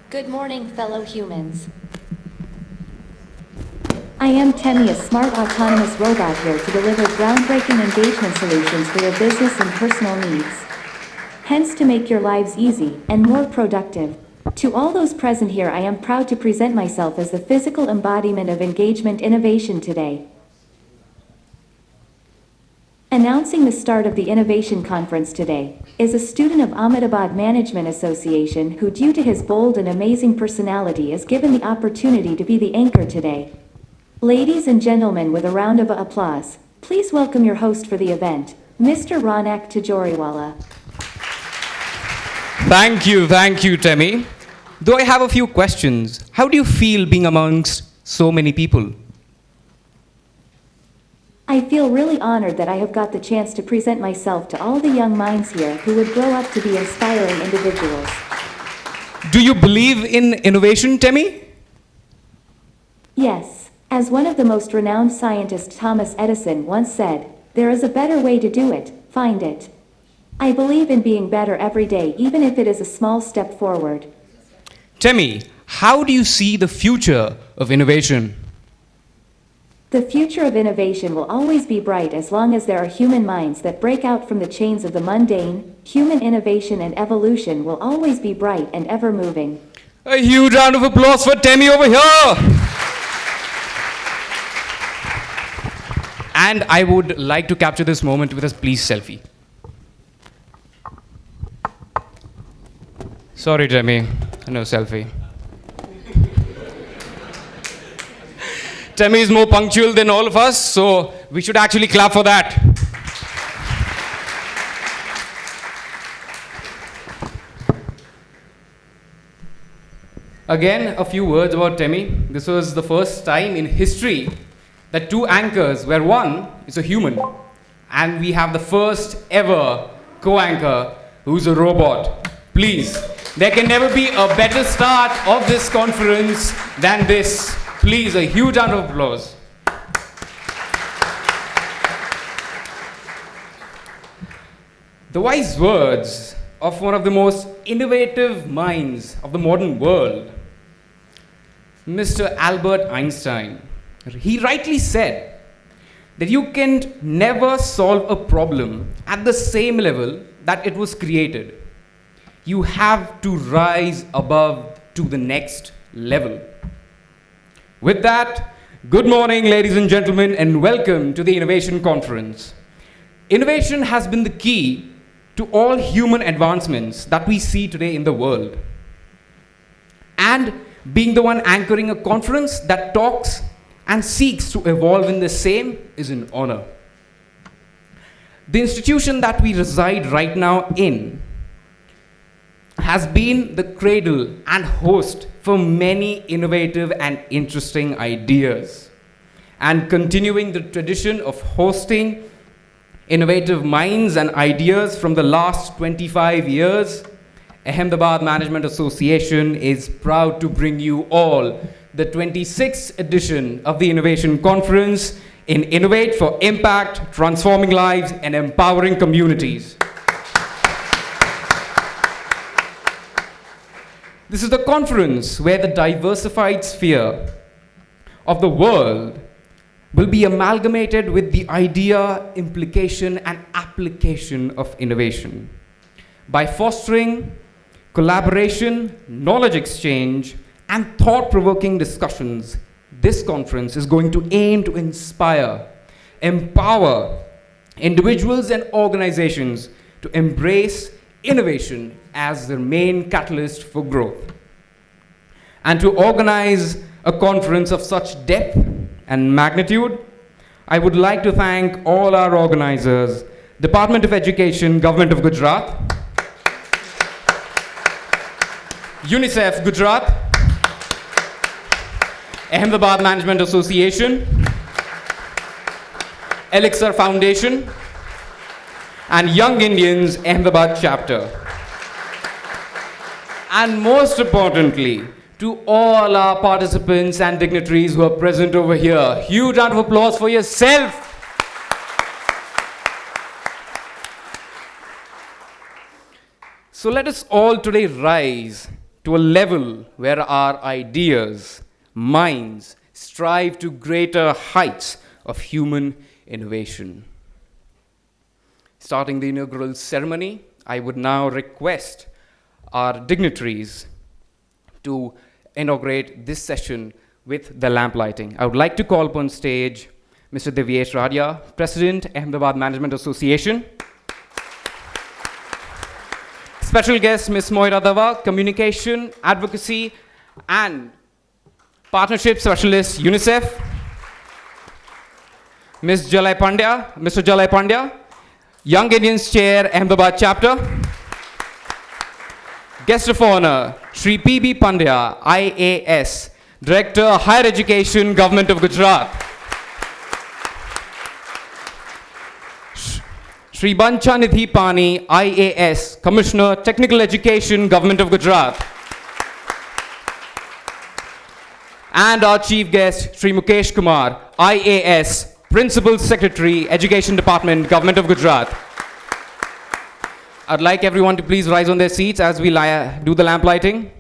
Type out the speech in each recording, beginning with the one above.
Good morning, fellow humans. I am Temi, a smart autonomous robot here to deliver groundbreaking engagement solutions for your business and personal needs. Hence to make your lives easy and more productive. To all those present here, I am proud to present myself as the physical embodiment of engagement innovation today. Announcing the start of the Innovation Conference today is a student of Ahmedabad Management Association who, due to his bold and amazing personality, is given the opportunity to be the anchor today. Ladies and gentlemen, with a round of applause, please welcome your host for the event, Mr. Ronak Tijoriwala. Thank you, Temi. Though I have a few questions, how do you feel being amongst so many people? I feel really honored that I have got the chance to present myself to all the young minds here who would grow up to be inspiring individuals. Do you believe in innovation, Temi? Yes, as one of the most renowned scientists, Thomas Edison, once said, there is a better way to do it, find it. I believe in being better every day, even if it is a small step forward. Temi, how do you see the future of innovation? The future of innovation will always be bright as long as there are human minds that break out from the chains of the mundane. Human innovation and evolution will always be bright and ever moving. A huge round of applause for Temi over here! And I would like to capture this moment with a please selfie. Sorry, Temi, no selfie. Temi is more punctual than all of us, so we should actually clap for that. Again, a few words about Temi. This was the first time in history that two anchors, where one is a human, and we have the first ever co-anchor who's a robot. Please, there can never be a better start of this conference than this. Please, a huge round of applause. The wise words of one of the most innovative minds of the modern world, Mr. Albert Einstein. He rightly said that you can never solve a problem at the same level that it was created. You have to rise above to the next level. With that, good morning, ladies and gentlemen, and welcome to the Innovation Conference. Innovation has been the key to all human advancements that we see today in the world. And being the one anchoring a conference that talks and seeks to evolve in the same is an honor. The institution that we reside right now in has been the cradle and host for many innovative and interesting ideas, and continuing the tradition of hosting innovative minds and ideas from the last 25 years, Ahmedabad Management Association is proud to bring you all the 26th edition of the Innovation Conference in Innovate for Impact, Transforming Lives and Empowering Communities. This is the conference where the diversified sphere of the world will be amalgamated with the idea, implication, and application of innovation. By fostering collaboration, knowledge exchange, and thought-provoking discussions, this conference is going to aim to inspire, empower individuals and organizations to embrace innovation as their main catalyst for growth. And to organize a conference of such depth and magnitude, I would like to thank all our organizers, Department of Education, Government of Gujarat, UNICEF Gujarat, Ahmedabad Management Association, Elixir Foundation, and Young Indians Ahmedabad chapter. And most importantly, to all our participants and dignitaries who are present over here, huge round of applause for yourself. So let us all today rise to a level where our ideas, minds, strive to greater heights of human innovation. Starting the inaugural ceremony, I would now request our dignitaries to inaugurate this session with the lamp lighting. I would like to call upon stage Mr. Devesh Radia, President, Ahmedabad Management Association. Special guest, Ms. Moira Dava, Communication, Advocacy, and Partnership Specialist, UNICEF. Ms. Jalai Pandya, Mr. Jalai Pandya, Young Indians Chair, Ahmedabad Chapter. Guest of Honor, Shri P.B. Pandya, IAS, Director, Higher Education, Government of Gujarat. Shri Bancha Nidhi Pani, IAS, Commissioner, Technical Education, Government of Gujarat. And our chief guest, Shri Mukesh Kumar, IAS, Principal Secretary, Education Department, Government of Gujarat. I'd like everyone to please rise on their seats as we do the lamp lighting.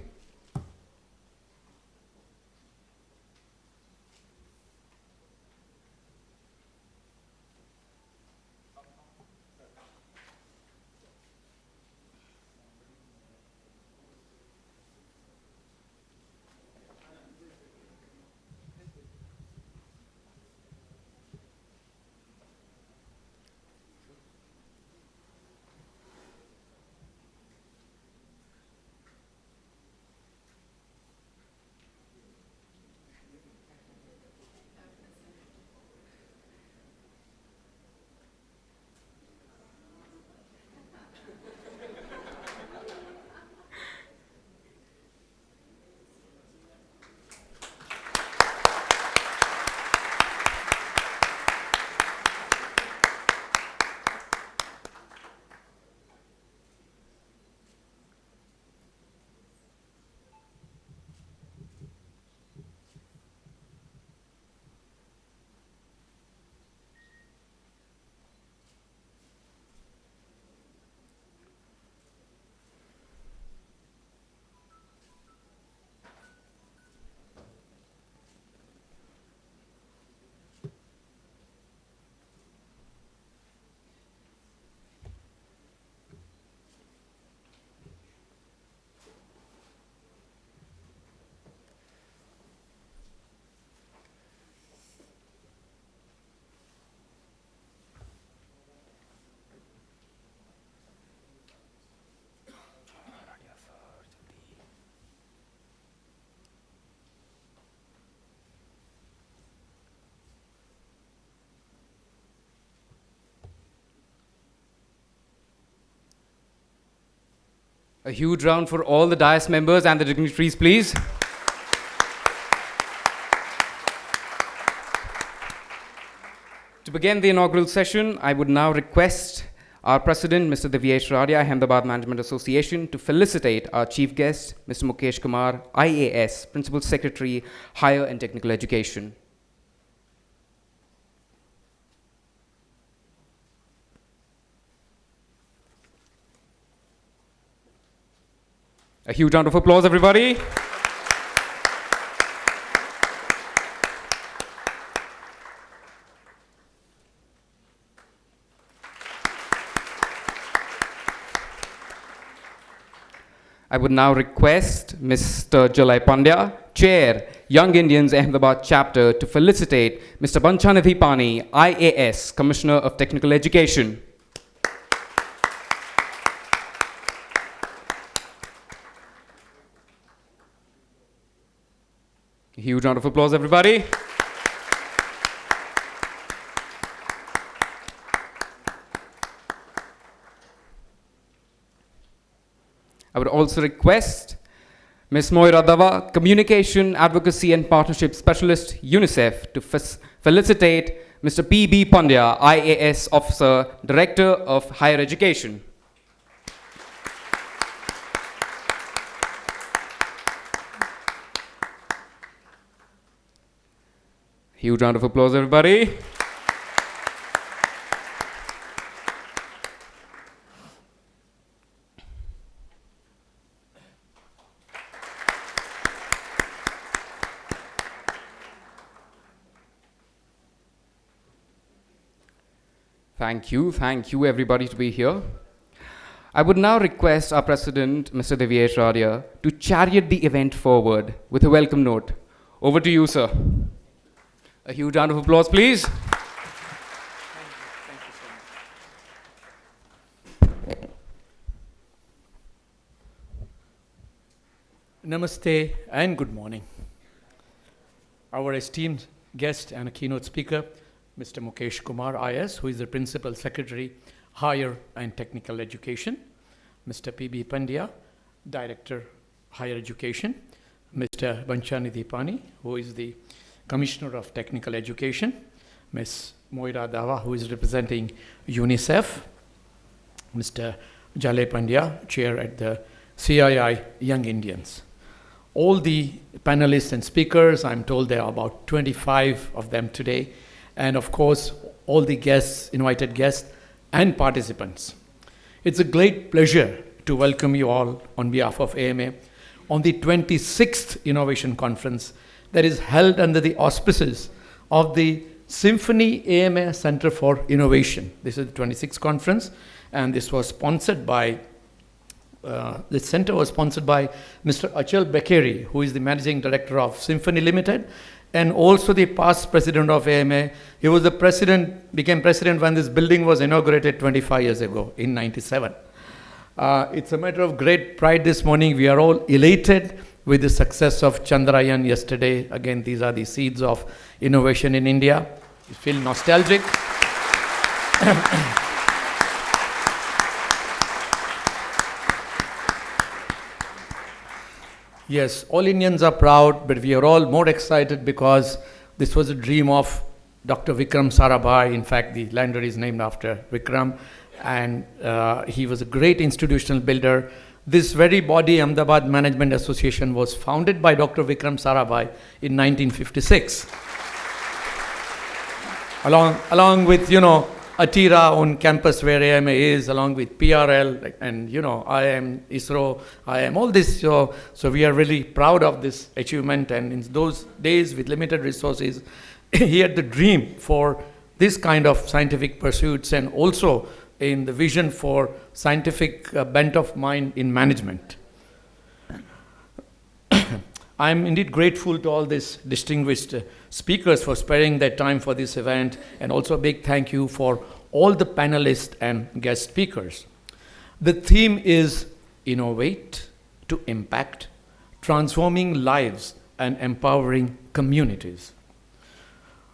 A huge round for all the dais members and the dignitaries, please. To begin the inaugural session, I would now request our President, Mr. Devesh Radia, Ahmedabad Management Association, to felicitate our Chief Guest, Mr. Mukesh Kumar, IAS, Principal Secretary, Higher and Technical Education. A huge round of applause, everybody. I would now request Mr. Jalai Pandya, Chair, Young Indians Ahmedabad Chapter, to felicitate Mr. Banchanidhi Pani, IAS, Commissioner of Technical Education. A huge round of applause, everybody. I would also request Ms. Moira Dava, Communication, Advocacy and Partnership Specialist, UNICEF, to felicitate Mr. P.B. Pandya, IAS Officer, Director of Higher Education. Huge round of applause, everybody. Thank you everybody to be here. I would now request our President, Mr. Divyesh Radia, to chariot the event forward with a welcome note. Over to you, sir. A huge round of applause, please. Namaste and good morning. Our esteemed guest and a keynote speaker, Mr. Mukesh Kumar, IS, who is the Principal Secretary, Higher and Technical Education, Mr. P.B. Pandya, Director, Higher Education, Mr. Banchani Pani, who is the Commissioner of Technical Education, Ms. Moira Dawa, who is representing UNICEF, Mr. Jale Pandya, Chair at the CII Young Indians. All the panelists and speakers, I'm told there are about 25 of them today, and of course, all the guests, invited guests, and participants. It's a great pleasure to welcome you all on behalf of AMA on the 26th Innovation Conference that is held under the auspices of the Symphony AMA Center for Innovation. This is the 26th conference, and this was sponsored by the center was sponsored by Mr. Achal Bekkeri, who is the Managing Director of Symphony Limited, and also the past president of AMA. He was the president, became president when this building was inaugurated 25 years ago in 97. It's a matter of great pride this morning. We are all elated with the success of Chandrayaan yesterday. Again, these are the seeds of innovation in India. You feel nostalgic. Yes, all Indians are proud, but we are all more excited because this was a dream of Dr. Vikram Sarabhai. In fact, the lander is named after Vikram, and he was a great institutional builder. This very body, Ahmedabad Management Association, was founded by Dr. Vikram Sarabhai in 1956. Along with, Atira on campus where AMA is, along with PRL, and IIM, ISRO, IIM, all this. So we are really proud of this achievement. And in those days with limited resources, he had the dream for this kind of scientific pursuits, and also in the vision for scientific bent of mind in management. I'm indeed grateful to all these distinguished speakers for sparing their time for this event, and also a big thank you for all the panelists and guest speakers. The theme is Innovate to Impact, Transforming Lives and Empowering Communities.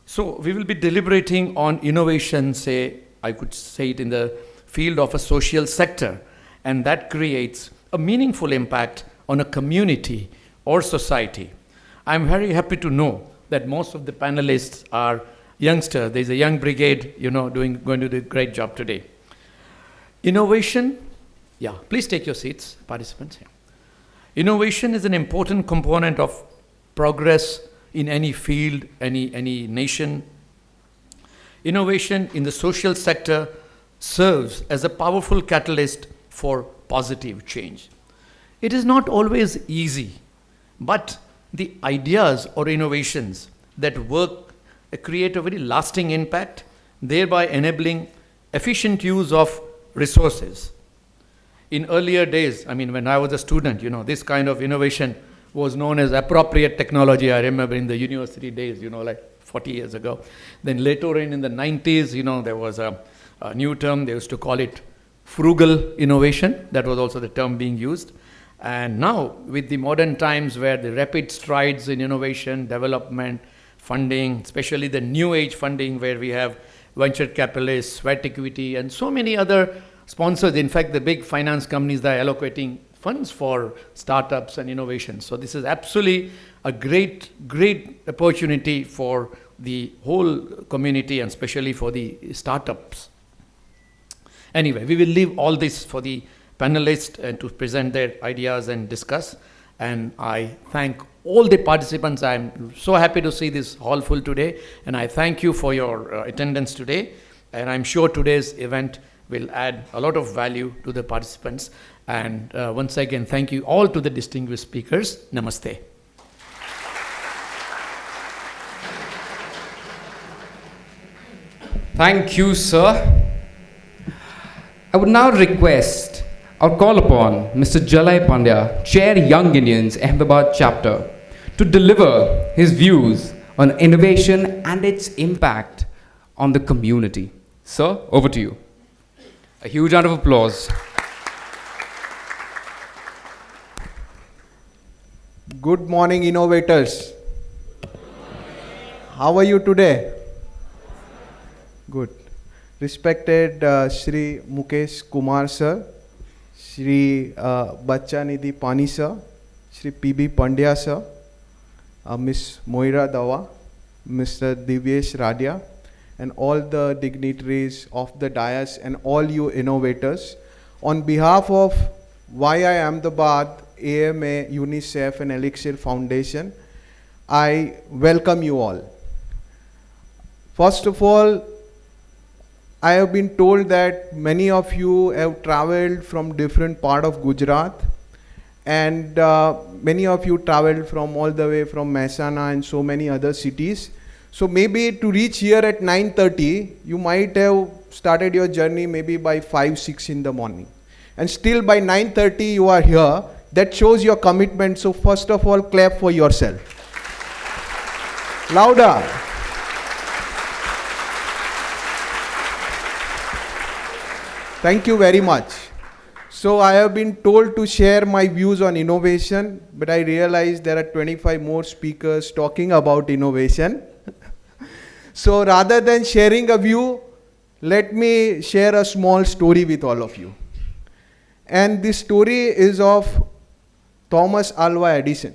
So we will be deliberating on innovation, I could say it in the field of a social sector, and that creates a meaningful impact on a community or society. I'm very happy to know that most of the panelists are youngsters. There's a young brigade, going to do a great job today. Innovation, please take your seats, participants. Innovation is an important component of progress in any field, any nation. Innovation in the social sector serves as a powerful catalyst for positive change. It is not always easy, but the ideas or innovations that work create a very lasting impact, thereby enabling efficient use of resources. In earlier days, when I was a student, this kind of innovation was known as appropriate technology. I remember in the university days, like 40 years ago. Then later in the 90s, there was a new term. They used to call it frugal innovation. That was also the term being used. And now, with the modern times where the rapid strides in innovation, development, funding, especially the new age funding where we have venture capitalists, sweat equity, and so many other sponsors. In fact, the big finance companies that are allocating funds for startups and innovations. So this is absolutely a great opportunity for the whole community, and especially for the startups. Anyway, we will leave all this for the panelists and to present their ideas and discuss. And I thank all the participants. I'm so happy to see this hall full today, and I thank you for your attendance today. And I'm sure today's event will add a lot of value to the participants. And once again, thank you all to the distinguished speakers. Namaste. Thank you, sir. I would now request or call upon Mr. Jalai Pandya, Chair Young Indians, Ahmedabad chapter, to deliver his views on innovation and its impact on the community. Sir, over to you. A huge round of applause. Good morning, innovators. How are you today? Good. Respected Shri Mukesh Kumar sir, Shri Bachchanidhi Pani sir, Shri P.B. Pandya sir, Miss Moira Dawa, Mr. Divyesh Radia, and all the dignitaries of the dais and all you innovators. On behalf of YI Ahmedabad, AMA, UNICEF and Elixir Foundation, I welcome you all. First of all, I have been told that many of you have traveled from different part of Gujarat, and many of you traveled from all the way from Mehsana and so many other cities. So maybe to reach here at 9:30, you might have started your journey maybe by 5, 6 in the morning. And still by 9:30 you are here. That shows your commitment. So first of all, clap for yourself. Louder. Thank you very much. So I have been told to share my views on innovation, but I realize there are 25 more speakers talking about innovation. So rather than sharing a view, let me share a small story with all of you. And this story is of Thomas Alva Edison.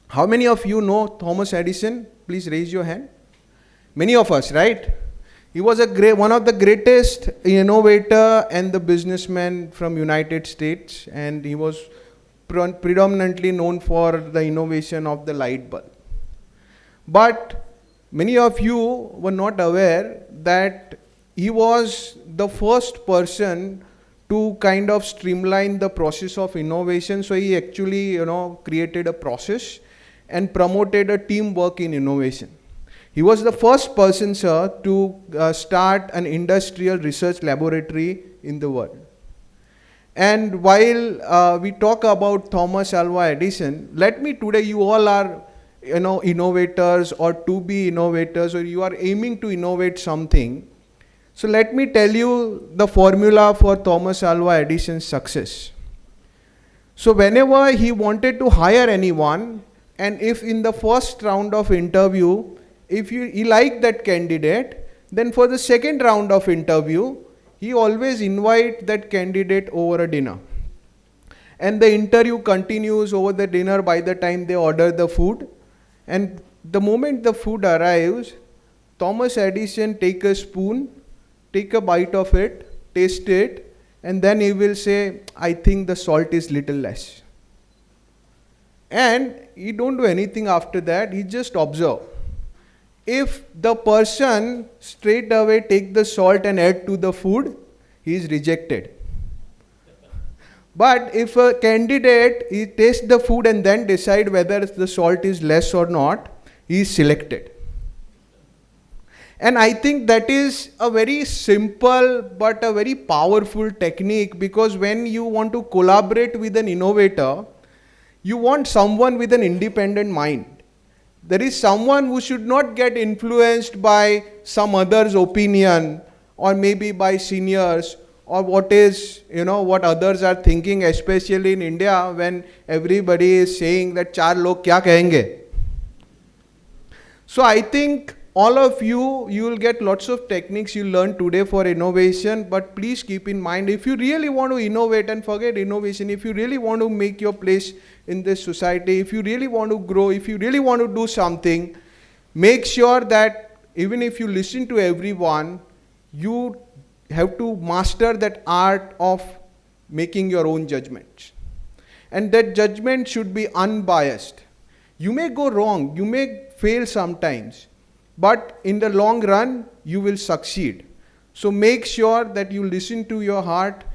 How many of you know Thomas Edison? Please raise your hand. Many of us, right? He was one of the greatest innovator and the businessman from United States, and he was predominantly known for the innovation of the light bulb. But many of you were not aware that he was the first person to kind of streamline the process of innovation. So he actually, created a process and promoted a teamwork in innovation. He was the first person, sir, to start an industrial research laboratory in the world. And while we talk about Thomas Alva Edison, let me today, you all are, innovators or to be innovators, or you are aiming to innovate something. So let me tell you the formula for Thomas Alva Edison's success. So whenever he wanted to hire anyone, and if in the first round of interview, if he liked that candidate, then for the second round of interview, he always invite that candidate over a dinner. And the interview continues over the dinner by the time they order the food. And the moment the food arrives, Thomas Edison take a spoon, take a bite of it, taste it, and then he will say, I think the salt is little less. And he don't do anything after that, he just observe. If the person straight away take the salt and add to the food, he is rejected. But if a candidate, he tastes the food and then decide whether the salt is less or not, he is selected. And I think that is a very simple but a very powerful technique, because when you want to collaborate with an innovator, you want someone with an independent mind. There is someone who should not get influenced by some other's opinion, or maybe by seniors, or what others are thinking, especially in India when everybody is saying that char log kya kahenge. So I think all of you will get lots of techniques you learn today for innovation, but please keep in mind, if you really want to innovate, and forget innovation, if you really want to make your place in this society, if you really want to grow, if you really want to do something, make sure that even if you listen to everyone, you have to master that art of making your own judgments. And that judgment should be unbiased. You may go wrong, you may fail sometimes, but in the long run, you will succeed. So make sure that you listen to your heart,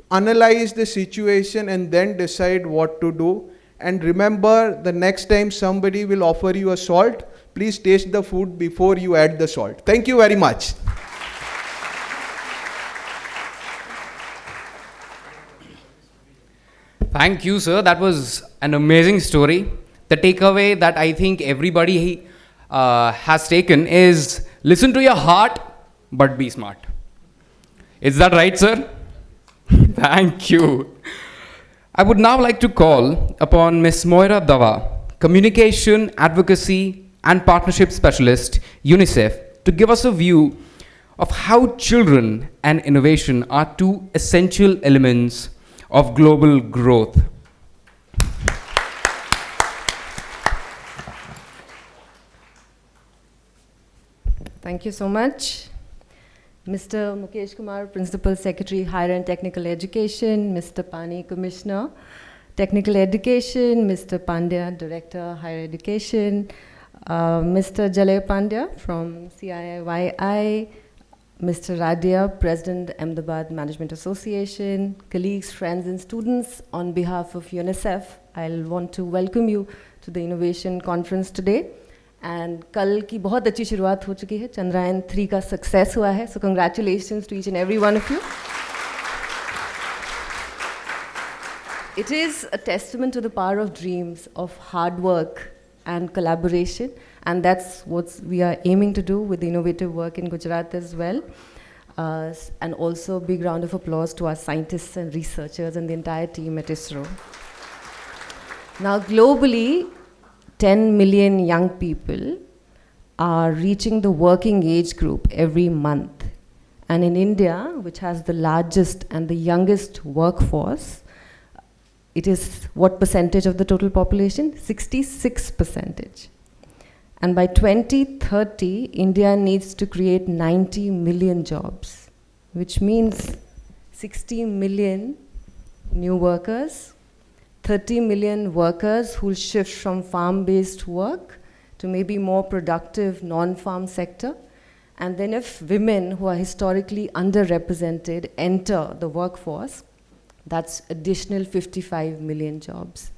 analyze the situation, and then decide what to do. And remember, the next time somebody will offer you a salt, please taste the food before you add the salt. Thank you very much. Thank you, sir. That was an amazing story. The takeaway that I think everybody has taken is listen to your heart, but be smart. Is that right, sir? Thank you. I would now like to call upon Ms. Moira Dawa, Communication, Advocacy and Partnership Specialist, UNICEF, to give us a view of how children and innovation are two essential elements of global growth. Thank you so much. Mr. Mukesh Kumar, Principal Secretary, Higher and Technical Education, Mr. Pani, Commissioner, Technical Education, Mr. Pandya, Director, Higher Education, Mr. Jalay Pandya from CIIYI, Mr. Radia, President, Ahmedabad Management Association, colleagues, friends and students, on behalf of UNICEF, I'll want to welcome you to the Innovation Conference today. And कल की बहुत अच्छी शुरुआत हो चुकी है, Chandrayaan 3 का success हुआ है, so congratulations to each and every one of you. It is a testament to the power of dreams, of hard work and collaboration, and that's what we are aiming to do with the innovative work in Gujarat as well. And also a big round of applause to our scientists and researchers and the entire team at ISRO. Now globally, 10 million young people are reaching the working age group every month. And in India, which has the largest and the youngest workforce, it is what percentage of the total population? 66%. And by 2030, India needs to create 90 million jobs, which means 60 million new workers, 30 million workers who will shift from farm-based work to maybe more productive non-farm sector. And then if women who are historically underrepresented enter the workforce, that's additional 55 million jobs.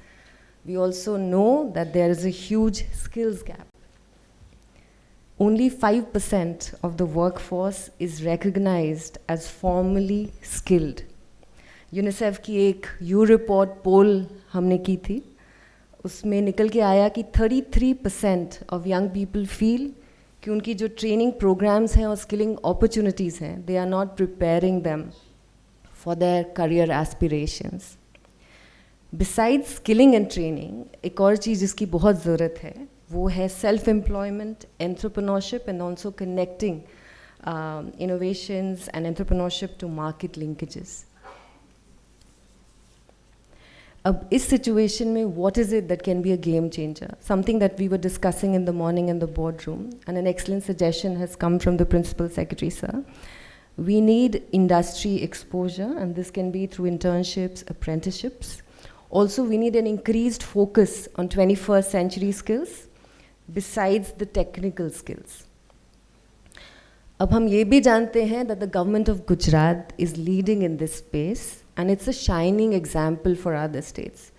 We also know that there is a huge skills gap. Only 5% of the workforce is recognized as formally skilled. UNICEF की एक you report पोल हमने की थी, उसमें निकल के आया कि 33% ऑफ यंग पीपल फील कि उनकी जो ट्रेनिंग प्रोग्राम्स हैं और स्किलिंग अपॉर्चुनिटीज़ हैं, they are not preparing them for their career aspirations. Besides skilling and training, एक और चीज़ जिसकी बहुत ज़रूरत है वो है self employment, entrepreneurship and also connecting innovations and entrepreneurship to market linkages. अब इस सिचुएशन में what is it that can be a game changer? Something that we were discussing in the morning in the boardroom, and an excellent suggestion has come from the Principal Secretary, sir. We need industry exposure, and this can be through internships, apprenticeships. Also, we need an increased focus on 21st century skills, besides the technical skills. अब हम ये भी जानते हैं that the government of Gujarat is leading in this space, and it's a shining example for other states.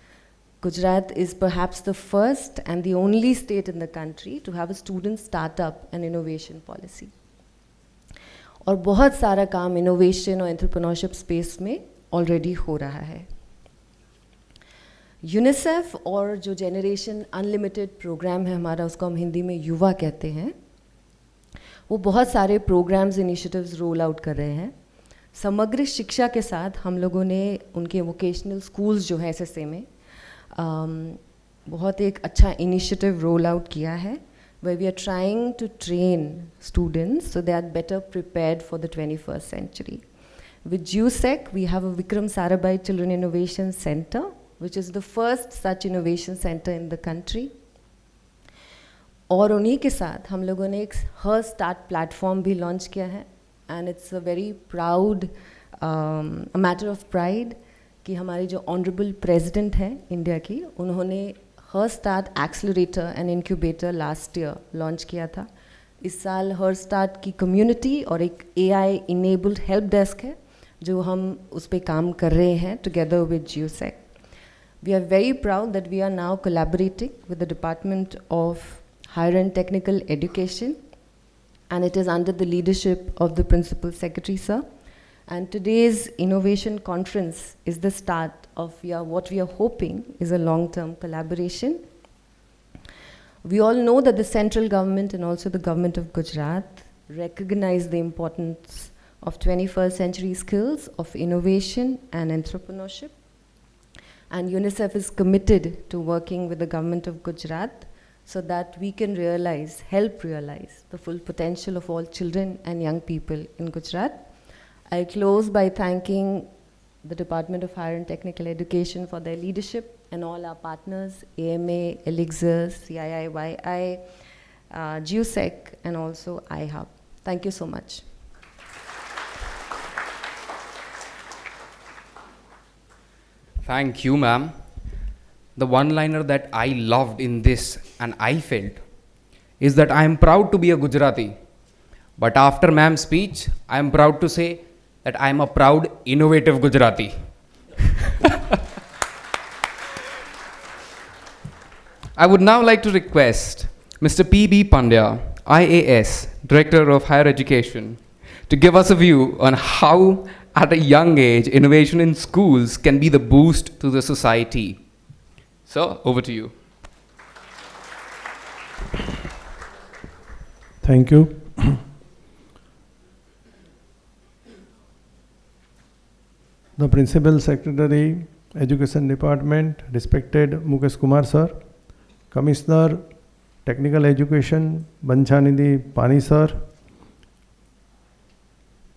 Gujarat is perhaps the first and the only state in the country to have a student startup and innovation policy. और बहुत सारा काम innovation और entrepreneurship space में already हो रहा है. UNICEF और जो जनरेशन अनलिमिटेड प्रोग्राम है हमारा, उसको हम हिंदी में युवा कहते हैं, वो बहुत सारे प्रोग्राम्स इनिशिएटिव्स रोल आउट कर रहे हैं. समग्र शिक्षा के साथ हम लोगों ने उनके वोकेशनल स्कूल्स जो है एसएसए में बहुत एक अच्छा इनिशिएटिव रोल आउट किया है, where we are trying to train students so they are better prepared for the 21st century. With JUSEC, we have a Vikram Sarabhai Children Innovation Center, which is the first such innovation center in the country. और उन्हीं के साथ हम लोगों ने एक her start platform भी launch किया है, and it's a very proud matter of pride कि हमारी जो ऑनरेबल प्रेसिडेंट हैं इंडिया की, उन्होंने her start accelerator and incubator last year launch किया था. इस साल हर स्टार्ट की कम्युनिटी और एक AI इनेबल्ड हेल्प डेस्क है जो हम उस पर काम कर रहे हैं together with JUSEC. We are very proud that we are now collaborating with the Department of Higher and Technical Education, and it is under the leadership of the Principal Secretary, sir. And today's innovation conference is the start of what we are hoping is a long-term collaboration. We all know that the central government and also the government of Gujarat recognize the importance of 21st century skills of innovation and entrepreneurship. And UNICEF is committed to working with the government of Gujarat so that we can help realize the full potential of all children and young people in Gujarat. I'll close by thanking the Department of Higher and Technical Education for their leadership and all our partners, AMA, Elixir, CIIYI, GUSEC, and also iHub. Thank you so much. Thank you, ma'am. The one-liner that I loved in this and I felt is that I am proud to be a Gujarati. But after ma'am's speech, I am proud to say that I am a proud, innovative Gujarati. I would now like to request Mr. P.B. Pandya, IAS, Director of Higher Education, to give us a view on how, at a young age, innovation in schools can be the boost to the society. So, over to you. Thank you. The Principal Secretary, Education Department, respected Mukesh Kumar Sir, Commissioner, Technical Education, Banchanidhi Pani Sir,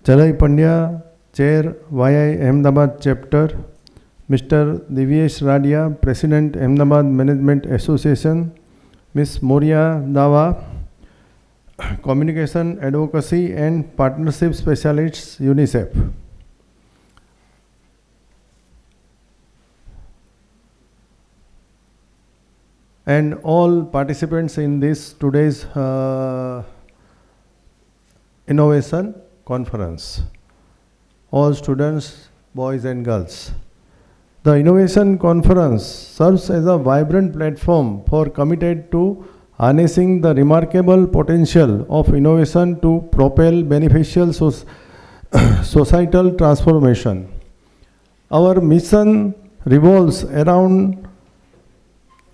Jalai Pandya, Chair, YI Ahmedabad Chapter, Mr. Divyesh Radia, President, Ahmedabad Management Association, Ms. Moria Dawa, Communication, Advocacy and Partnership Specialists, UNICEF. And all participants in this today's innovation conference, all students, boys and girls. The innovation conference serves as a vibrant platform for committed to harnessing the remarkable potential of innovation to propel beneficial societal transformation. Our mission revolves around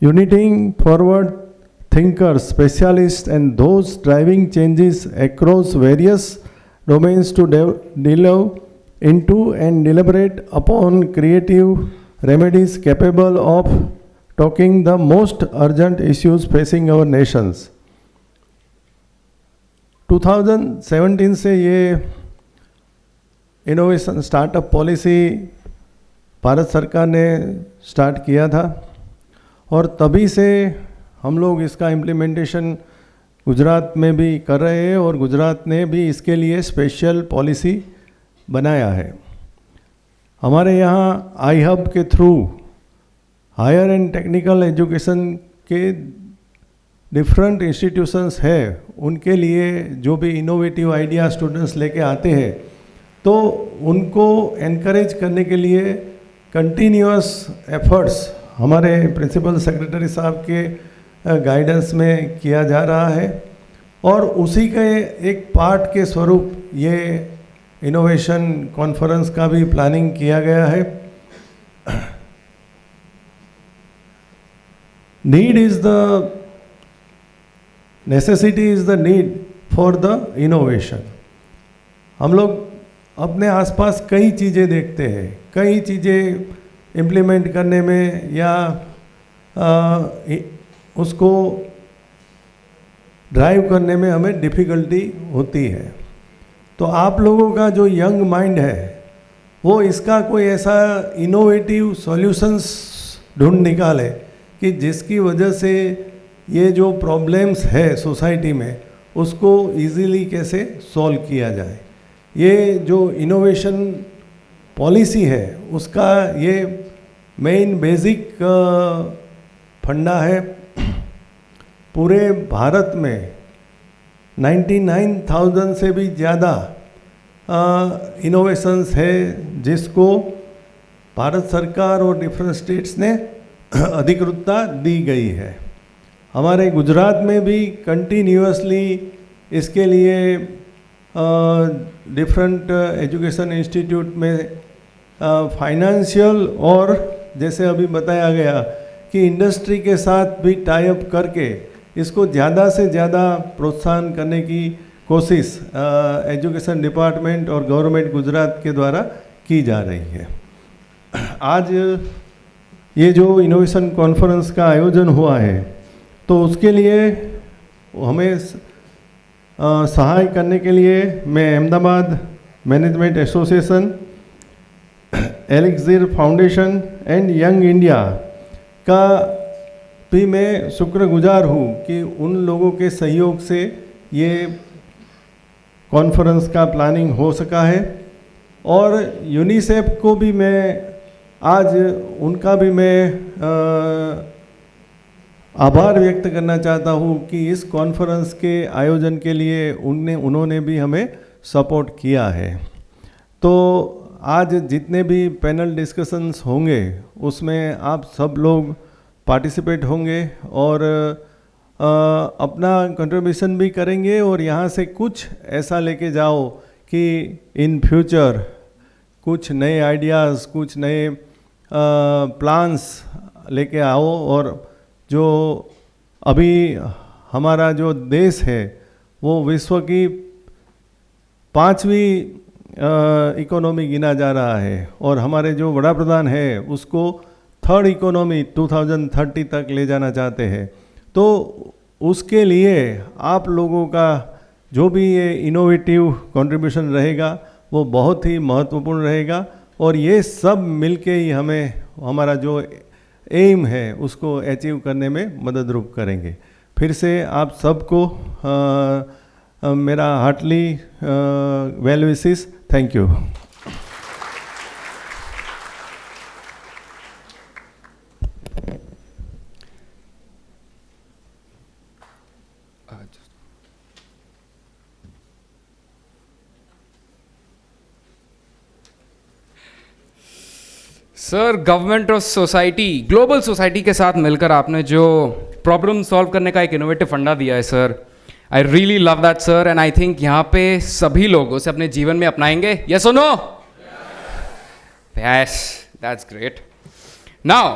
uniting forward thinkers, specialists, and those driving changes across various domains to delve into and deliberate upon creative remedies capable of tackling the most urgent issues facing our nations. 2017 से ये innovation startup policy Bharat सरकार ने start किया था और तभी से हम लोग इसका इम्प्लीमेंटेशन गुजरात में भी कर रहे हैं और गुजरात ने भी इसके लिए स्पेशल पॉलिसी बनाया है. हमारे यहाँ आई हब के through higher and technical education के डिफरेंट इंस्टीट्यूशंस है, उनके लिए जो भी इनोवेटिव आइडिया स्टूडेंट्स लेके आते हैं तो उनको एनकरेज करने के लिए कंटिन्यूअस एफर्ट्स हमारे प्रिंसिपल सेक्रेटरी साहब के गाइडेंस में किया जा रहा है और उसी के एक पार्ट के स्वरूप ये इनोवेशन कॉन्फ्रेंस का भी प्लानिंग किया गया है. Need is the necessity is the need for the innovation. हम लोग अपने आसपास कई चीज़ें देखते हैं, कई चीज़ें इम्प्लीमेंट करने में या उसको ड्राइव करने में हमें डिफ़िकल्टी होती है. तो आप लोगों का जो यंग माइंड है वो इसका कोई ऐसा इनोवेटिव सॉल्यूशंस ढूंढ निकाले कि जिसकी वजह से ये जो प्रॉब्लम्स है सोसाइटी में उसको इजीली कैसे सॉल्व किया जाए. ये जो इनोवेशन पॉलिसी है उसका ये मेन बेसिक फंडा है. पूरे भारत में 99,000 से भी ज़्यादा इनोवेशंस है जिसको भारत सरकार और डिफरेंट स्टेट्स ने अधिकृतता दी गई है. हमारे गुजरात में भी कंटिन्यूअसली इसके लिए डिफरेंट एजुकेशन इंस्टीट्यूट में फाइनेंशियल और जैसे अभी बताया गया कि इंडस्ट्री के साथ भी टाई अप करके इसको ज़्यादा से ज़्यादा प्रोत्साहन करने की कोशिश एजुकेशन डिपार्टमेंट और गवर्नमेंट गुजरात के द्वारा की जा रही है। आज ये जो इनोवेशन कॉन्फ्रेंस का आयोजन हुआ है तो उसके लिए हमें सहाय करने के लिए मैं Ahmedabad management association, Elixir foundation and young India का भी मैं शुक्रगुजार हूँ कि उन लोगों के सहयोग से ये कॉन्फ्रेंस का प्लानिंग हो सका है। और यूनिसेफ को भी मैं आज उनका भी मैं आभार व्यक्त करना चाहता हूँ कि इस कॉन्फ्रेंस के आयोजन के लिए उन्होंने भी हमें सपोर्ट किया है। तो आज जितने भी पैनल डिस्कशंस होंगे उसमें आप सब लोग पार्टिसिपेट होंगे और अपना कंट्रीब्यूशन भी करेंगे और यहाँ से कुछ ऐसा लेके जाओ कि इन फ्यूचर कुछ नए आइडियाज़, कुछ नए प्लान्स लेके आओ और जो अभी हमारा जो देश है वो विश्व की 5वीं इकोनॉमी गिना जा रहा है और हमारे जो वड़ा प्रधान है उसको 3rd इकोनॉमी 2030 तक ले जाना चाहते हैं। तो उसके लिए आप लोगों का जो भी ये इनोवेटिव कंट्रीब्यूशन रहेगा वो बहुत ही महत्वपूर्ण रहेगा और ये सब मिलके ही हमें हमारा जो एम है उसको अचीव करने में मदद रूप करेंगे। फिर से आप सबको मेरा heartily well wishes. Thank you. Sir, government और सोसाइटी, ग्लोबल सोसाइटी के साथ मिलकर आपने जो प्रॉब्लम सॉल्व करने का एक इनोवेटिव फंडा दिया है sir, I really love that sir and I think यहाँ पे सभी लोग उसे अपने जीवन में अपनाएंगे। यस और no? Yes, that's great. Now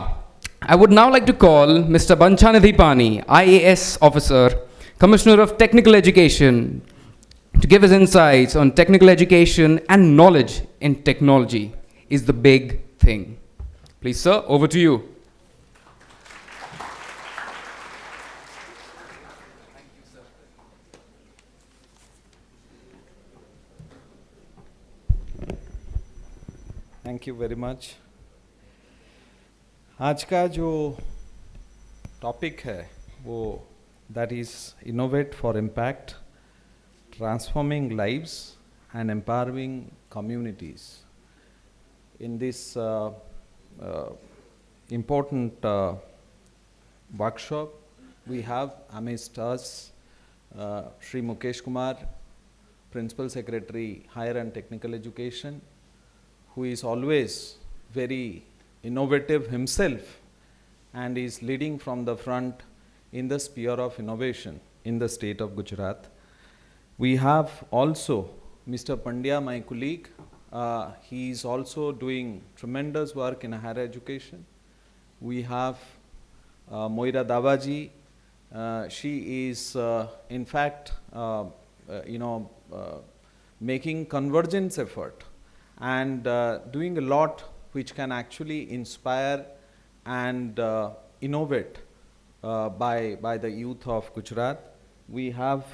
I would now like to call mister Banchhanidhi Pani, IAS officer, commissioner of technical education, to give his insights on technical education and knowledge in technology is the big thing. Please, sir, over to you. Thank you very much. आज का जो topic है वो that is innovate for impact, transforming lives and empowering communities. In this important workshop, we have amidst us Shri Mukesh Kumar, Principal Secretary, Higher and Technical Education, who is always very innovative himself and is leading from the front in the sphere of innovation in the state of Gujarat. We have also Mr. Pandya, my colleague. He is also doing tremendous work in higher education. We have Moira Davaji. She is in fact making convergence effort and doing a lot which can actually inspire and innovate by the youth of Gujarat. We have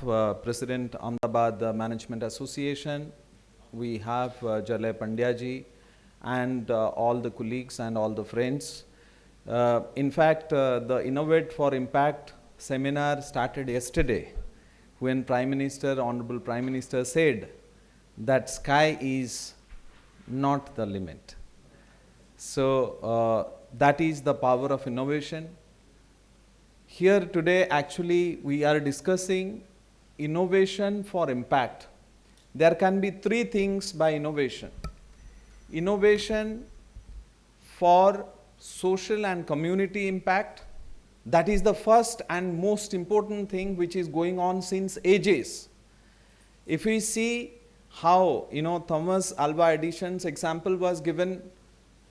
President Ahmedabad Management Association. We have Jalay Pandya ji and all the colleagues and all the friends. In fact, the Innovate for Impact seminar started yesterday when Honorable Prime Minister said that sky is not the limit. So that is the power of innovation. Here today actually we are discussing innovation for impact. There can be three things by innovation. Innovation for social and community impact, that is the first and most important thing which is going on since ages. if we see how, Thomas Alva Edison's example was given,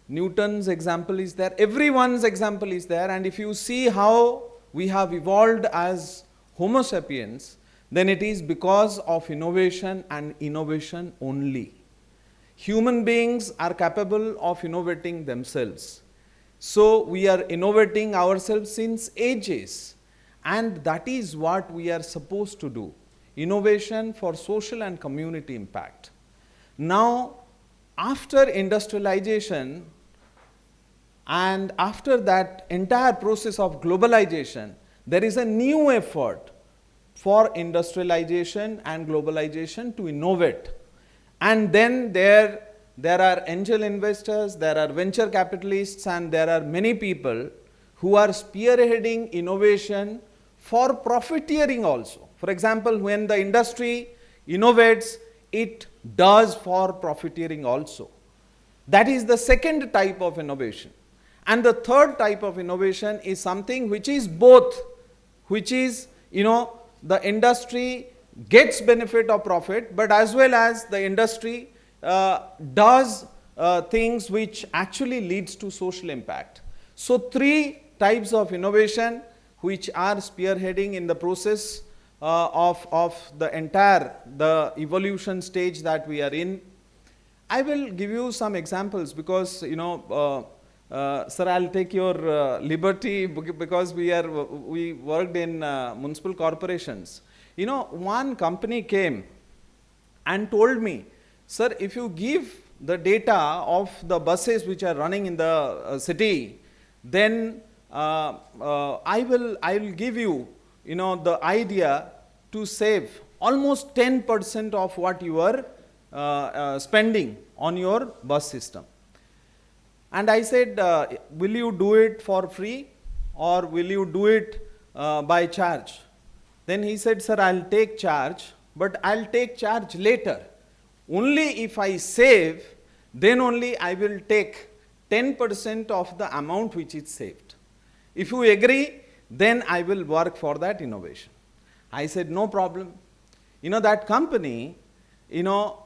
Newton's example is there, everyone's example is there, and if you see how we have evolved as Homo sapiens, then it is because of innovation and innovation only. Human beings are capable of innovating themselves. So we are innovating ourselves since ages, and that is what we are supposed to do. Innovation for social and community impact. Now, after industrialization and after that entire process of globalization, there is a new effort for industrialization and globalization to innovate. And then there are angel investors, there are venture capitalists, and there are many people who are spearheading innovation for profiteering also. For example, when the industry innovates, it does for profiteering also. That is the second type of innovation. And the third type of innovation is something which is both, which is, the industry gets benefit of profit, but as well as the industry does things which actually leads to social impact. So three types of innovation which are spearheading in the process of the entire evolution stage that we are in. I will give you some examples because, sir, I'll take your liberty because we worked in municipal corporations. One company came and told me, sir, if you give the data of the buses which are running in the city, then I will give you, the idea to save almost 10% of what you are spending on your bus system. And I said, will you do it for free or will you do it by charge? Then he said, sir, I'll take charge, but I'll take charge later. Only if I save, then only I will take 10% of the amount which is saved. If you agree, then I will work for that innovation. I said, no problem. That company,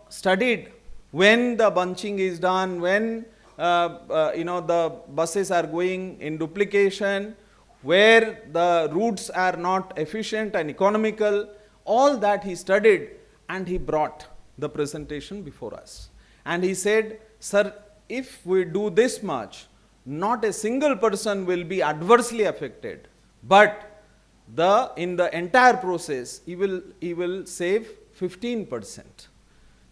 studied when the bunching is done, when the buses are going in duplication, where the routes are not efficient and economical, all that he studied, and he brought the presentation before us. And he said, sir, if we do this much, not a single person will be adversely affected, but in the entire process, he will save 15%.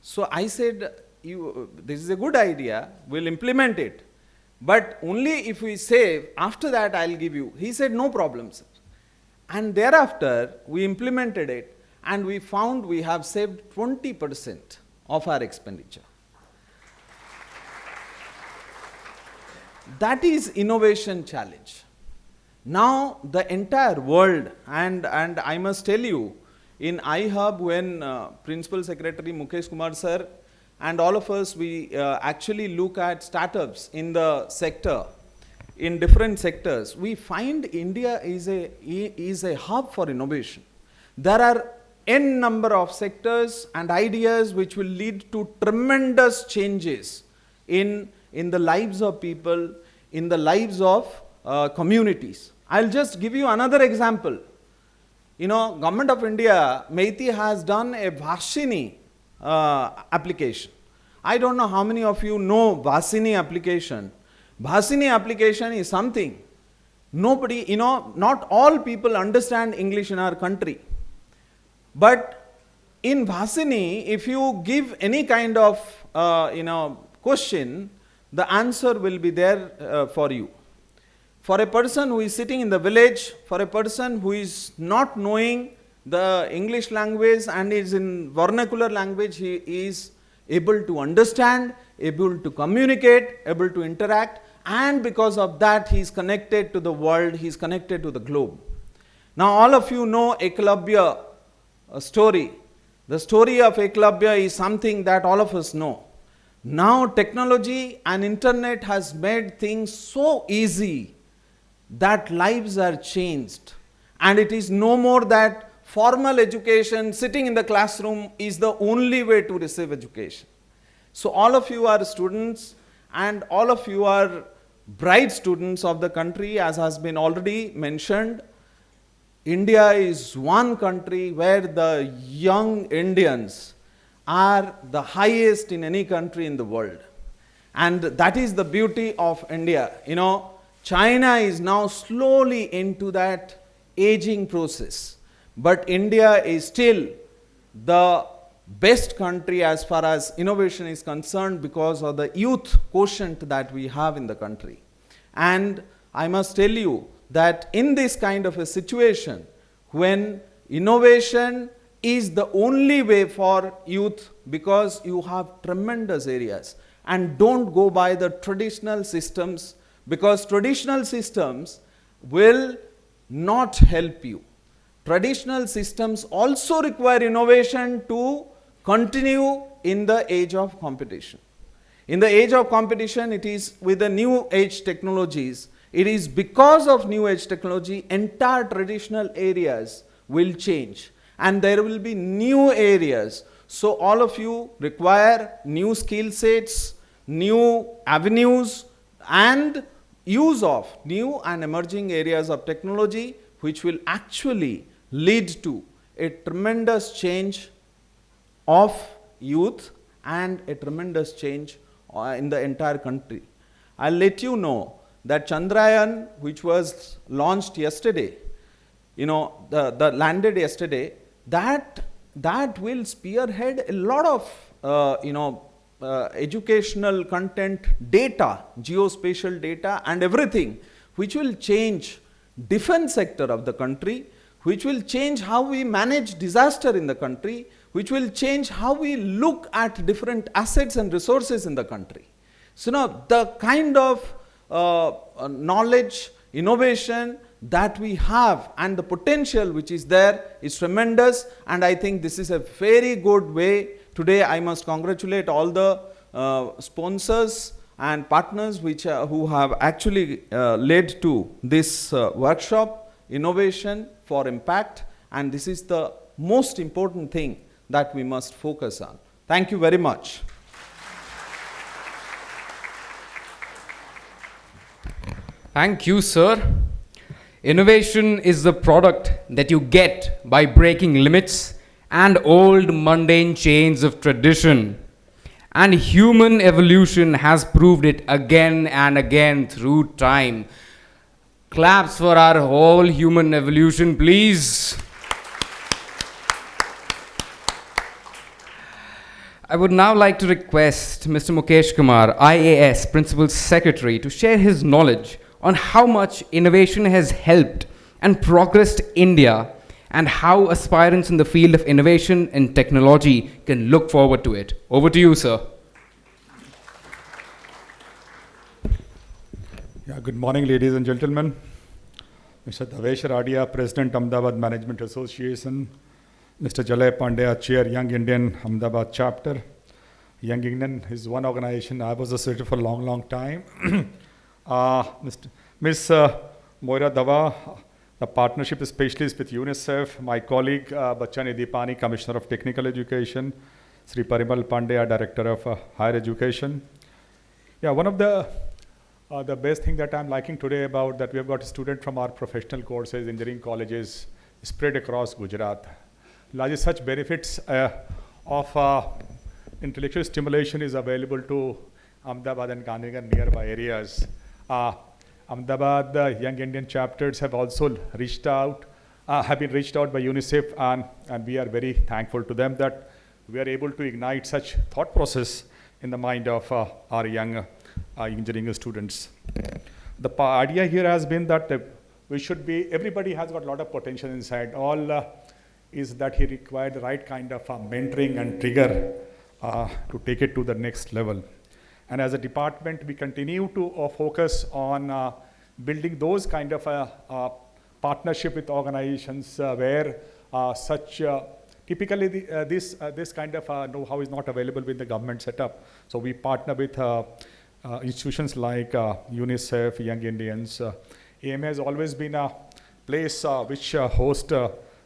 So I said, this is a good idea, we'll implement it, but only if we save, after that I'll give you. He said, no problem, sir. And thereafter, we implemented it, and we found we have saved 20% of our expenditure. That is innovation challenge. Now the entire world, and I must tell you, in iHub, when Principal Secretary Mukesh Kumar sir and all of us, we actually look at startups in the sector, in different sectors, we find India is a hub for innovation. There are n number of sectors and ideas which will lead to tremendous changes in the lives of people, in the lives of communities. I'll just give you another example. Government of India, Meiti has done a Vashini application. I don't know how many of you know Vashini application. Vashini application is something nobody, not all people understand English in our country. But in Vashini, if you give any kind of question, the answer will be there for you. For a person who is sitting in the village, for a person who is not knowing the English language and is in vernacular language, he is able to understand, able to communicate, able to interact, and because of that he is connected to the world, he is connected to the globe. Now all of you know Eklavya story. The story of Eklavya is something that all of us know. Now technology and internet has made things so easy that lives are changed, and it is no more that formal education, sitting in the classroom is the only way to receive education. So all of you are students and all of you are bright students of the country, as has been already mentioned. India is one country where the young Indians are the highest in any country in the world. And that is the beauty of India. You know, China is now slowly into that aging process. But India is still the best country as far as innovation is concerned because of the youth quotient that we have in the country. And I must tell you that in this kind of a situation, when innovation is the only way for youth, because you have tremendous areas, and don't go by the traditional systems, because traditional systems will not help you. Traditional systems also require innovation to continue in the age of competition. In the age of competition, it is with the new age technologies. It is because of new age technology, entire traditional areas will change and there will be new areas. So all of you require new skill sets, new avenues, and use of new and emerging areas of technology, which will actually lead to a tremendous change of youth and a tremendous change in the entire country. I'll let you know that Chandrayaan, which was launched yesterday, the landed yesterday, that will spearhead a lot of educational content, data, geospatial data and everything, which will change defense sector of the country, which will change how we manage disaster in the country, which will change how we look at different assets and resources in the country. So now the kind of knowledge, innovation that we have and the potential which is there is tremendous, and I think this is a very good way. Today I must congratulate all the sponsors and partners who have actually led to this workshop, Innovation for Impact, and this is the most important thing that we must focus on. Thank you very much. Thank you, sir. Innovation is the product that you get by breaking limits and old mundane chains of tradition. And human evolution has proved it again and again through time. Claps for our whole human evolution, please. I would now like to request Mr. Mukesh Kumar, IAS Principal Secretary, to share his knowledge on how much innovation has helped and progressed India and how aspirants in the field of innovation and technology can look forward to it. Over to you, sir. Yeah, good morning, ladies and gentlemen. Mr. Davesh Radia, President, Ahmedabad Management Association. Mr. Jalay Pandya, Chair, Young Indian, Ahmedabad Chapter. Young Indian is one organization. I was associated for a long, long time. Ms. Moira Dava, the partnership specialist with UNICEF. My colleague, Bachchan Idipani, Commissioner of Technical Education. Sri Parimal Pandya, Director of Higher Education. Yeah, one of the best thing that I'm liking today about that we have got a student from our professional courses, engineering colleges spread across Gujarat. Largely such benefits of intellectual stimulation is available to Ahmedabad and Gandhinagar nearby areas. Ahmedabad, the Young Indian chapters have also been reached out by UNICEF, and we are very thankful to them that we are able to ignite such thought process in the mind of our young engineering students. The idea here has been that everybody has got a lot of potential inside. All is that he required the right kind of mentoring and trigger to take it to the next level. And as a department, we continue to focus on building those kind of partnership with organizations where typically this kind of know-how is not available with the government setup. So we partner with institutions like UNICEF, Young Indians. AMA has always been a place which hosts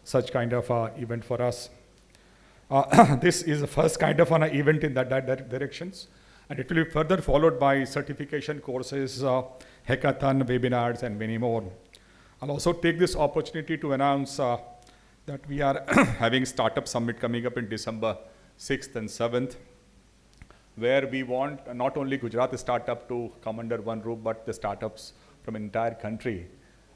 such kind of event for us. This is the first kind of an event in that directions, and it will be further followed by certification courses, hackathon, webinars, and many more. I'll also take this opportunity to announce that we are having Startup Summit coming up in December 6th and 7th, where we want not only Gujarat startup to come under one roof, but the startups from entire country.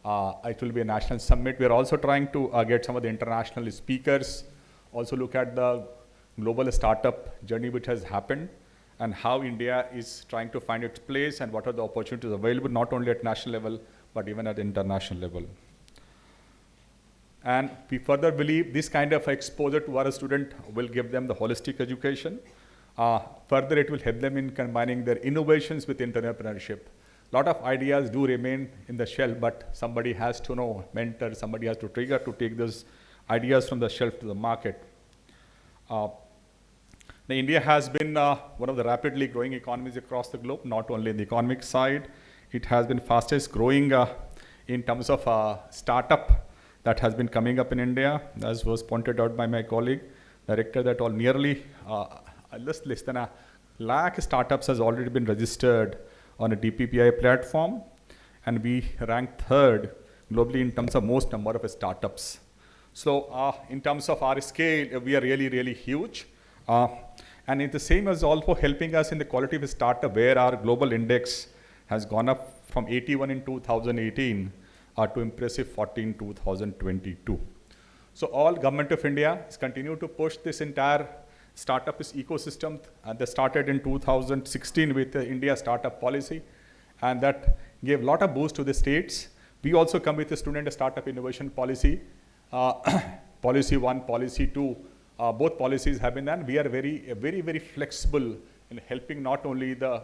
It will be a national summit. We are also trying to get some of the international speakers, also look at the global startup journey which has happened, and how India is trying to find its place, and what are the opportunities available, not only at national level, but even at international level. And we further believe this kind of exposure to our student will give them the holistic education. Further, it will help them in combining their innovations with entrepreneurship. A lot of ideas do remain in the shelf, but somebody has to know, mentor, somebody has to trigger to take those ideas from the shelf to the market. India has been one of the rapidly growing economies across the globe, not only in the economic side. It has been fastest growing in terms of startup that has been coming up in India, as was pointed out by my colleague, director, that all nearly less than a lakh startups has already been registered on a DPPI platform, and we rank third globally in terms of most number of startups. So in terms of our scale, we are really, really huge. And the same is also helping us in the quality of startup, where our global index has gone up from 81 in 2018 to impressive 40 in 2022. So all Government of India is continue to push this entire startup ecosystem. They started in 2016 with the India startup policy, and that gave a lot of boost to the states. We also come with the student startup innovation policy, policy 1, policy 2. Both policies have been done. We are very flexible in helping not only the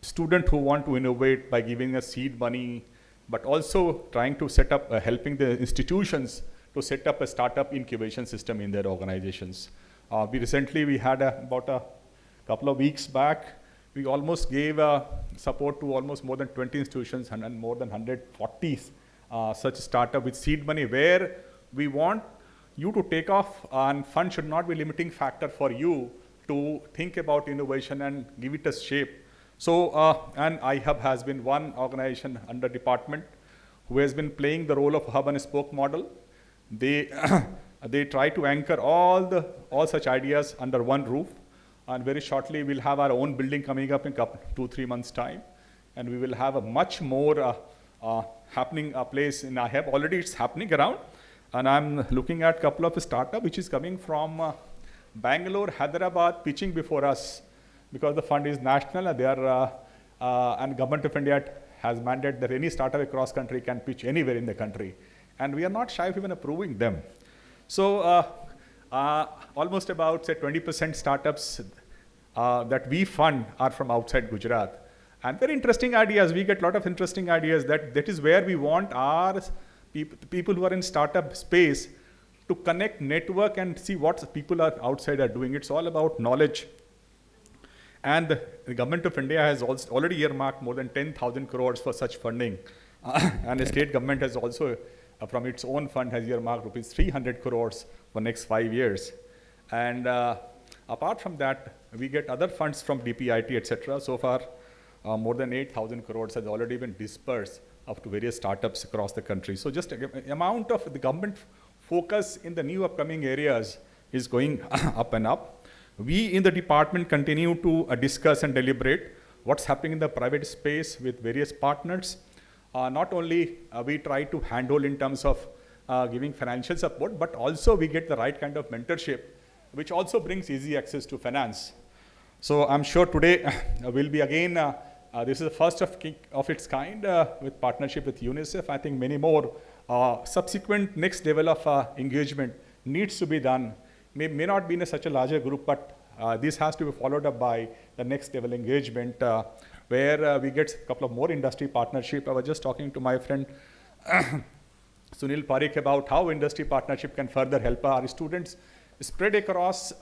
student who want to innovate by giving us seed money, but also trying to set up, helping the institutions to set up a startup incubation system in their organizations. We had about a couple of weeks back, we almost gave support to almost more than 20 institutions and more than 140 such startup with seed money, where we want you to take off, and fund should not be limiting factor for you to think about innovation and give it a shape. So, and iHub has been one organization under department who has been playing the role of hub and spoke model. They they try to anchor all such ideas under one roof, and very shortly we'll have our own building coming up in 2-3 months time, and we will have a much more happening place in iHub. Already it's happening around, and I'm looking at a couple of startup which is coming from Bangalore, Hyderabad, pitching before us, because the fund is national, and they are and Government of India has mandated that any startup across country can pitch anywhere in the country, and we are not shy of even approving them. So almost about say 20% startups that we fund are from outside Gujarat, and very interesting ideas. We get a lot of interesting ideas. That is where we want our people who are in startup space to connect, network, and see what people are outside are doing. It's all about knowledge. And the Government of India has also already earmarked more than 10,000 crores for such funding. And the state government has also, from its own fund, has earmarked rupees 300 crores for next 5 years. And apart from that, we get other funds from DPIT, etc. So far, more than 8,000 crores has already been dispersed up to various startups across the country. So just the amount of the government focus in the new upcoming areas is going up and up. We in the department continue to discuss and deliberate what's happening in the private space with various partners. Not only we try to handle in terms of giving financial support, but also we get the right kind of mentorship, which also brings easy access to finance. So I'm sure today will be again, this is the first of its kind with partnership with UNICEF. I think many more subsequent next level of engagement needs to be done. May not be in such a larger group, but this has to be followed up by the next level engagement where we get a couple of more industry partnership. I was just talking to my friend Sunil Parikh about how industry partnership can further help our students spread across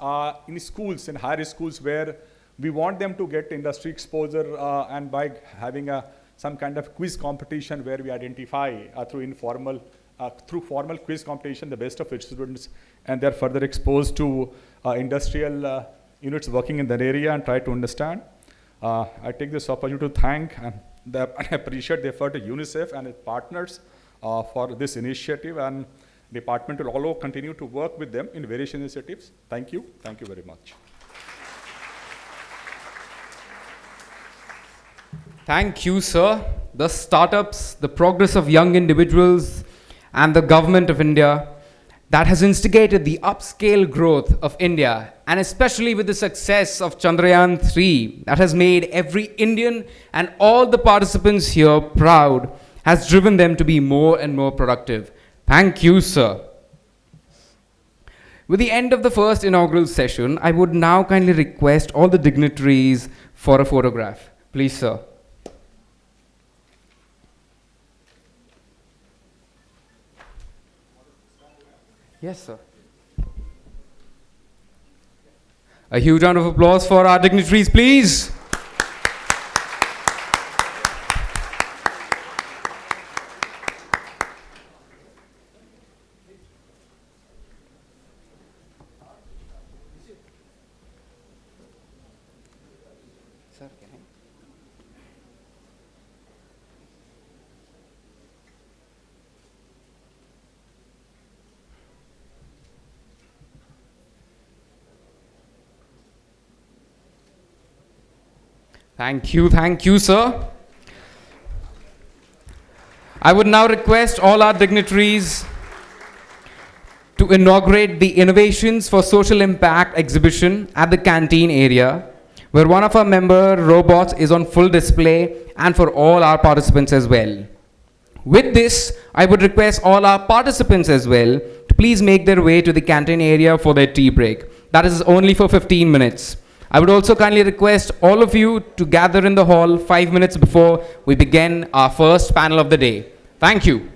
in schools, in higher schools, where we want them to get industry exposure, and by having some kind of quiz competition where we identify through informal through formal quiz competition, the best of its students, and they're further exposed to industrial units working in that area and try to understand. I take this opportunity to thank and appreciate the effort of UNICEF and its partners for this initiative, and the department will also continue to work with them in various initiatives. Thank you very much. Thank you, sir. The startups, the progress of young individuals, and the government of India that has instigated the upscale growth of India, and especially with the success of Chandrayaan 3 that has made every Indian and all the participants here proud, has driven them to be more and more productive. Thank you, sir. With the end of the first inaugural session, I would now kindly request all the dignitaries for a photograph. Please, sir. Yes, sir. A huge round of applause for our dignitaries, please. Sir, can I? Thank you, sir. I would now request all our dignitaries to inaugurate the Innovations for Social Impact exhibition at the canteen area, where one of our member robots is on full display, and for all our participants as well. With this, I would request all our participants as well to please make their way to the canteen area for their tea break. That is only for 15 minutes. I would also kindly request all of you to gather in the hall 5 minutes before we begin our first panel of the day. Thank you.